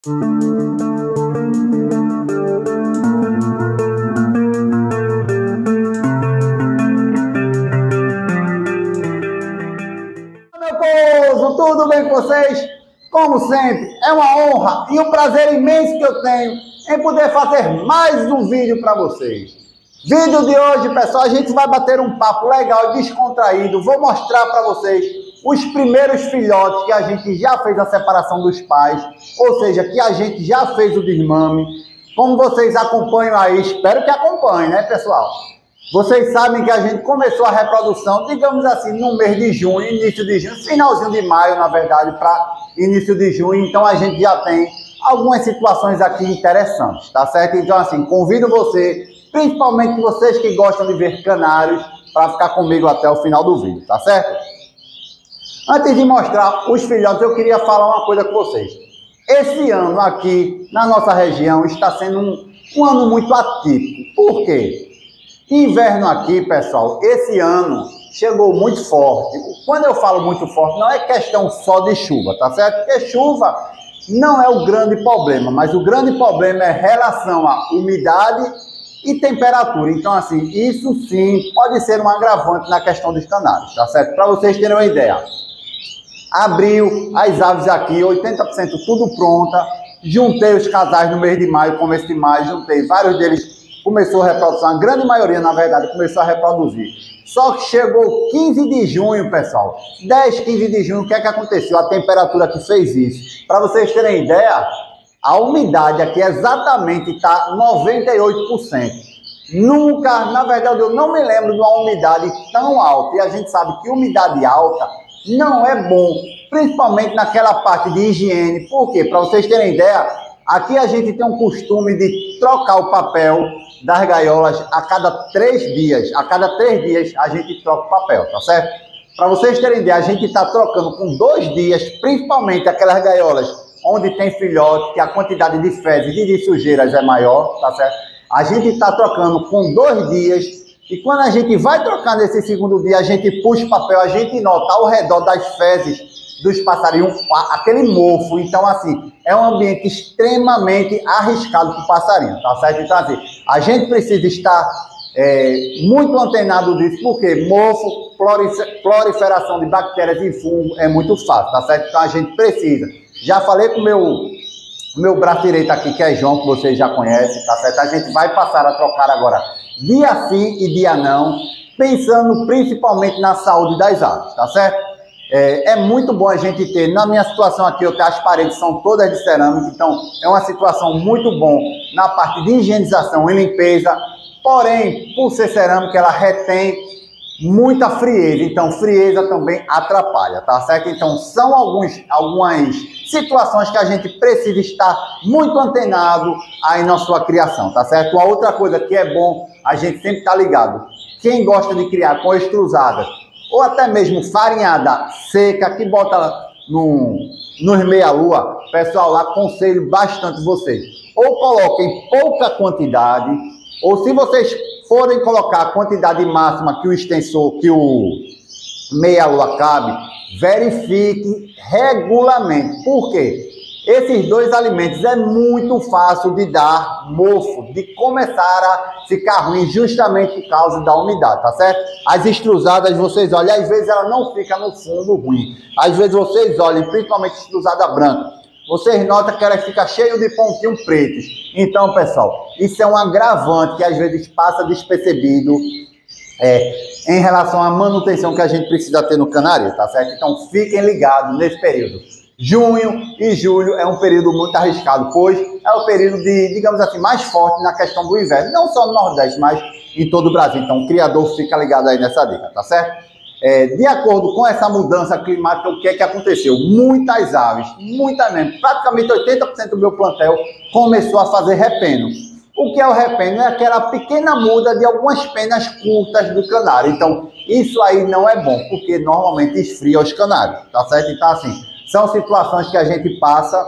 Meu povo, tudo bem com vocês? Como sempre, é uma honra e um prazer imenso que eu tenho em poder fazer mais um vídeo para vocês. Vídeo de hoje, pessoal, a gente vai bater um papo legal e descontraído. Vou mostrar para vocês os primeiros filhotes que a gente já fez a separação dos pais, ou seja, que a gente já fez o desmame. Como vocês acompanham aí, espero que acompanhem, né, pessoal? Vocês sabem que a gente começou a reprodução, digamos assim, no mês de junho, início de junho, finalzinho de maio, na verdade, para início de junho. Então a gente já tem algumas situações aqui interessantes, tá certo? Então, assim, convido você, principalmente vocês que gostam de ver canários, para ficar comigo até o final do vídeo, tá certo? Antes de mostrar os filhotes, eu queria falar uma coisa com vocês. Esse ano aqui, na nossa região, está sendo um ano muito atípico. Por quê? Inverno aqui, pessoal, esse ano chegou muito forte. Quando eu falo muito forte, não é questão só de chuva, tá certo? Porque chuva não é o grande problema, mas o grande problema é relação à umidade e temperatura. Então, assim, isso sim pode ser um agravante na questão dos canários, tá certo? Para vocês terem uma ideia. Abril, as aves aqui, 80% tudo pronta. Juntei os casais no mês de maio, começo de maio, juntei vários deles. Começou a reprodução, a grande maioria, na verdade, começou a reproduzir. Só que chegou 15 de junho, pessoal. 10, 15 de junho, o que é que aconteceu? A temperatura que fez isso. Para vocês terem ideia, a umidade aqui exatamente está 98%. Nunca, na verdade, eu não me lembro de uma umidade tão alta. E a gente sabe que umidade alta não é bom, principalmente naquela parte de higiene. Por quê? Para vocês terem ideia, aqui a gente tem um costume de trocar o papel das gaiolas a cada 3 dias. A cada 3 dias a gente troca o papel, tá certo? Para vocês terem ideia, a gente está trocando com 2 dias, principalmente aquelas gaiolas onde tem filhote, que a quantidade de fezes e de sujeiras é maior, tá certo? A gente está trocando com 2 dias, e quando a gente vai trocar nesse segundo dia, a gente puxa o papel, a gente nota ao redor das fezes dos passarinhos aquele mofo. Então, assim, é um ambiente extremamente arriscado para o passarinho, tá certo? Então, assim, a gente precisa estar muito antenado disso, porque mofo, proliferação de bactérias e fungo é muito fácil, tá certo? Então, a gente precisa. Já falei com o meu braço direito aqui, que é João, que vocês já conhecem, tá certo? A gente vai passar a trocar agora dia sim e dia não, pensando principalmente na saúde das aves, tá certo? É muito bom a gente ter, na minha situação aqui, as paredes são todas de cerâmica, então é uma situação muito bom na parte de higienização e limpeza, porém, por ser cerâmica, ela retém muita frieza, então frieza também atrapalha, tá certo? Então são algumas situações que a gente precisa estar muito antenado aí na sua criação, tá certo? Uma outra coisa que é bom a gente sempre estar ligado, quem gosta de criar com extrusadas, ou até mesmo farinhada seca, que bota nos meia-lua, pessoal, aconselho bastante vocês. Ou coloquem pouca quantidade, ou se vocês forem colocar a quantidade máxima que o extensor, que o meia-lua cabe, verifique regularmente. Por quê? Esses dois alimentos é muito fácil de dar mofo, de começar a ficar ruim justamente por causa da umidade, tá certo? As extrusadas, vocês olham, às vezes ela não fica no fundo ruim. Às vezes vocês olhem, principalmente extrusada branca, vocês notam que ela fica cheia de pontinhos pretos. Então, pessoal, isso é um agravante que às vezes passa despercebido em relação à manutenção que a gente precisa ter no canário, tá certo? Então, fiquem ligados nesse período. Junho e julho é um período muito arriscado, pois é o período de, digamos assim, mais forte na questão do inverno, não só no Nordeste, mas em todo o Brasil. Então, o criador fica ligado aí nessa dica, tá certo? De acordo com essa mudança climática, o que é que aconteceu? Muitas aves, muitas mesmo, praticamente 80% do meu plantel começou a fazer repeno. O que é o repeno? É aquela pequena muda de algumas penas curtas do canário. Então, isso aí não é bom, porque normalmente esfria os canários, tá certo? Então, assim, são situações que a gente passa,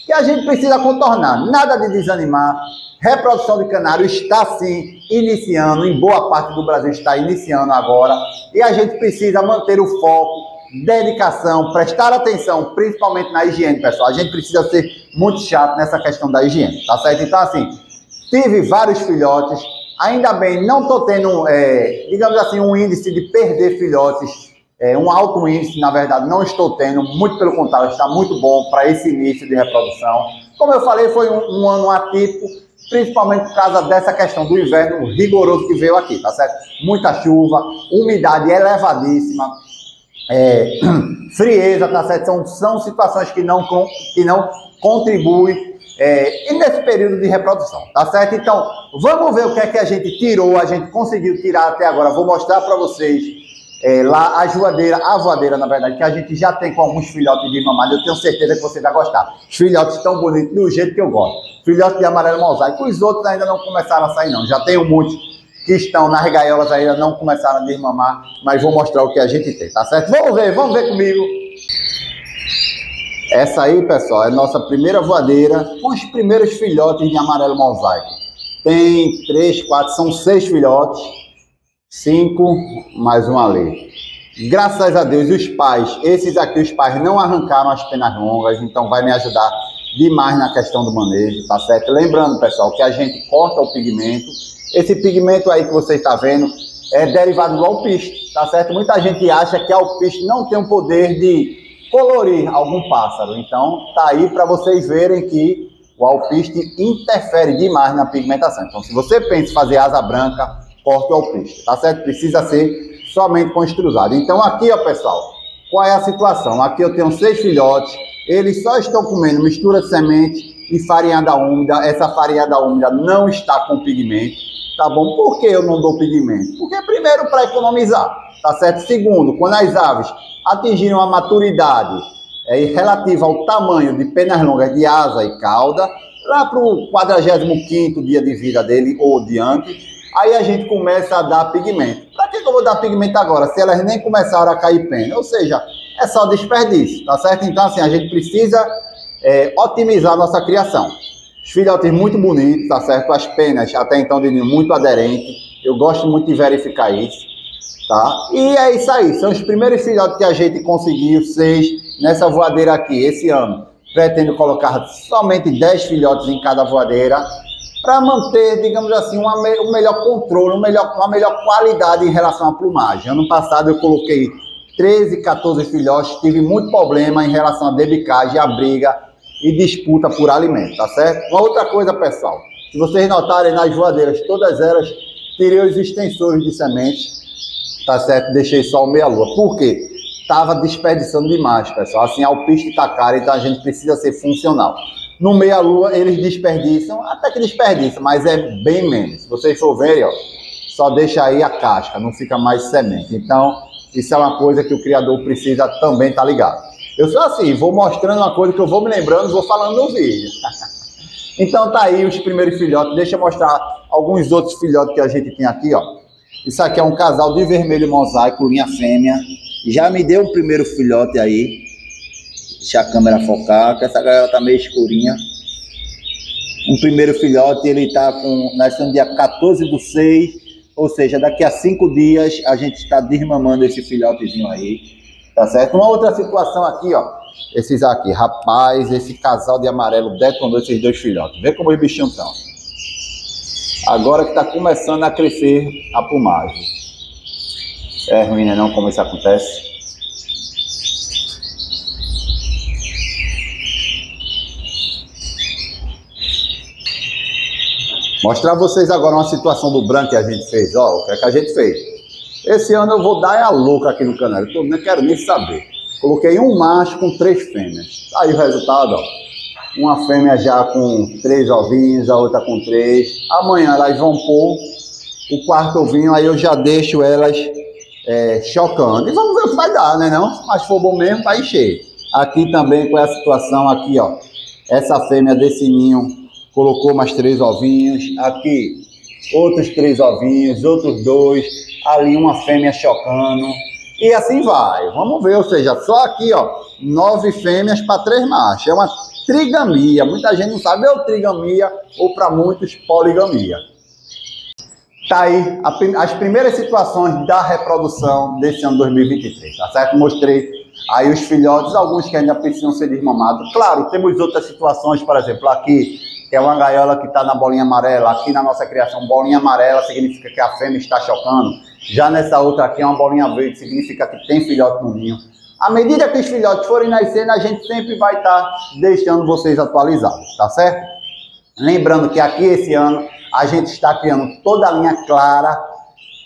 que a gente precisa contornar. Nada de desanimar. Reprodução de canário está sim iniciando, em boa parte do Brasil está iniciando agora. E a gente precisa manter o foco dedicação, prestar atenção, principalmente na higiene, pessoal. A gente precisa ser muito chato nessa questão da higiene, tá certo? Então, assim, tive vários filhotes, ainda bem, não estou tendo, digamos assim, um índice de perder filhotes, um alto índice, na verdade, não estou tendo, muito pelo contrário, está muito bom para esse início de reprodução. Como eu falei, foi um ano atípico, principalmente por causa dessa questão do inverno rigoroso que veio aqui, tá certo? Muita chuva, umidade elevadíssima, frieza, tá certo? São situações que não contribuem e nesse período de reprodução, tá certo? Então, vamos ver o que é que a gente tirou, a gente conseguiu tirar até agora. Vou mostrar para vocês lá a voadeira, na verdade, que a gente já tem com alguns filhotes de mamada. Eu tenho certeza que você vai gostar. Os filhotes tão bonitos, do jeito que eu gosto. Filhote de amarelo mosaico. Os outros ainda não começaram a sair, não. Já tenho muitos que estão nas gaiolas, ainda não começaram a desmamar, mas vou mostrar o que a gente tem, tá certo? Vamos ver comigo. Essa aí, pessoal, é nossa primeira voadeira com os primeiros filhotes de amarelo mosaico. Tem 3, 4, são 6 filhotes, 5 mais um ali. Graças a Deus, os pais, esses aqui, os pais não arrancaram as penas longas, então vai me ajudar demais na questão do manejo, tá certo? Lembrando, pessoal, que a gente corta o pigmento. Esse pigmento aí que você está vendo é derivado do alpiste, tá certo? Muita gente acha que a alpiste não tem o poder de colorir algum pássaro. Então, tá aí para vocês verem que o alpiste interfere demais na pigmentação. Então, se você pensa em fazer asa branca, corte o alpiste, tá certo? Precisa ser somente com extrusado. Então, aqui, ó, pessoal, qual é a situação? Aqui eu tenho 6 filhotes, eles só estão comendo mistura de semente e farinhada úmida. Essa farinhada úmida não está com pigmento, tá bom? Por que eu não dou pigmento? Porque, primeiro, para economizar, tá certo? Segundo, quando as aves atingirem uma maturidade relativa ao tamanho de penas longas de asa e cauda, lá para o 45º dia de vida dele ou diante, aí a gente começa a dar pigmento. Para que eu vou dar pigmento agora, se elas nem começaram a cair pena? Ou seja, é só desperdício, tá certo? Então, assim, a gente precisa otimizar a nossa criação. Os filhotes muito bonitos, tá certo? As penas, até então, de muito aderente. Eu gosto muito de verificar isso. Tá? E é isso aí, são os primeiros filhotes que a gente conseguiu, 6 nessa voadeira aqui, esse ano. Pretendo colocar somente 10 filhotes em cada voadeira, para manter, digamos assim, um melhor controle, uma melhor qualidade em relação à plumagem. Ano passado eu coloquei 13, 14 filhotes, tive muito problema em relação à debicagem, a briga e disputa por alimento, tá certo? Uma outra coisa, pessoal, se vocês notarem nas voadeiras, todas elas, tirei os extensores de semente, tá certo? Deixei só o meia-lua. Por quê? Tava desperdiçando demais, pessoal. Assim, a alpiste tá cara, então a gente precisa ser funcional. No meia-lua, eles desperdiçam, até que desperdiçam, mas é bem menos. Se vocês for verem, ó, só deixa aí a casca, não fica mais semente. Então, isso é uma coisa que o criador precisa também estar ligado. Eu sou assim, vou mostrando uma coisa que eu vou me lembrando, vou falando no vídeo. Então tá aí os primeiros filhotes. Deixa eu mostrar alguns outros filhotes que a gente tem aqui, ó. Isso aqui é um casal de vermelho mosaico, linha fêmea. Já me deu o primeiro filhote aí. Deixa a câmera focar, que essa galera tá meio escurinha. Um primeiro filhote, ele tá com... Nós estamos no dia 14/6, ou seja, daqui a 5 dias a gente está desmamando esse filhotezinho aí. Tá certo? Uma outra situação aqui, ó. Esses aqui, rapaz, esse casal de amarelo detonou esses 2 filhotes. Vê como os bichinhos estão. Agora que está começando a crescer a plumagem. É ruim, né, não? Como isso acontece. Mostrar a vocês agora uma situação do branco que a gente fez. Ó, o que é que a gente fez? Esse ano eu vou dar a louca aqui no canal. Eu não quero nem saber. Coloquei um macho com 3 fêmeas. Aí o resultado, ó. Uma fêmea já com 3 ovinhos, a outra com 3. Amanhã elas vão pôr o 4º ovinho, aí eu já deixo elas chocando. E vamos ver o que vai dar, né não? Mas se for bom mesmo, vai encher. Aqui também com a situação aqui, ó. Essa fêmea desse ninho colocou mais 3 ovinhos. Aqui, outros 3 ovinhos, outros 2. Ali uma fêmea chocando. E assim vai. Vamos ver, ou seja, só aqui, ó, 9 fêmeas para 3 machos. É uma trigamia, muita gente não sabe, é trigamia ou para muitos poligamia. Tá aí as primeiras situações da reprodução desse ano 2023, tá certo? Mostrei Aí os filhotes, alguns que ainda precisam ser desmamados. Claro, temos outras situações, por exemplo, aqui é uma gaiola que está na bolinha amarela. Aqui na nossa criação, bolinha amarela significa que a fêmea está chocando. Já nessa outra aqui é uma bolinha verde, significa que tem filhote no ninho. À medida que os filhotes forem nascendo, a gente sempre vai estar deixando vocês atualizados, tá certo? Lembrando que aqui esse ano a gente está criando toda a linha clara,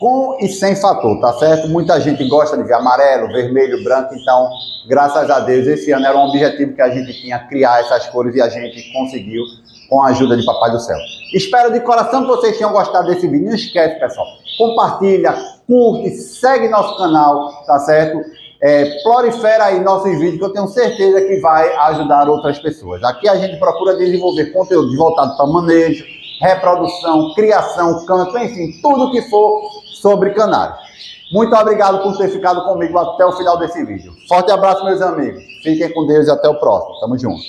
com e sem fator, tá certo? Muita gente gosta de ver amarelo, vermelho, branco, então, graças a Deus, esse ano era um objetivo que a gente tinha, criar essas cores, e a gente conseguiu com a ajuda de Papai do Céu. Espero de coração que vocês tenham gostado desse vídeo. Não esquece, pessoal, compartilha, curte, segue nosso canal, tá certo? Prolifera aí nossos vídeos, que eu tenho certeza que vai ajudar outras pessoas. Aqui a gente procura desenvolver conteúdo voltado para manejo, reprodução, criação, canto, enfim, tudo que for sobre canário. Muito obrigado por ter ficado comigo até o final desse vídeo. Forte abraço, meus amigos. Fiquem com Deus e até o próximo. Tamo junto.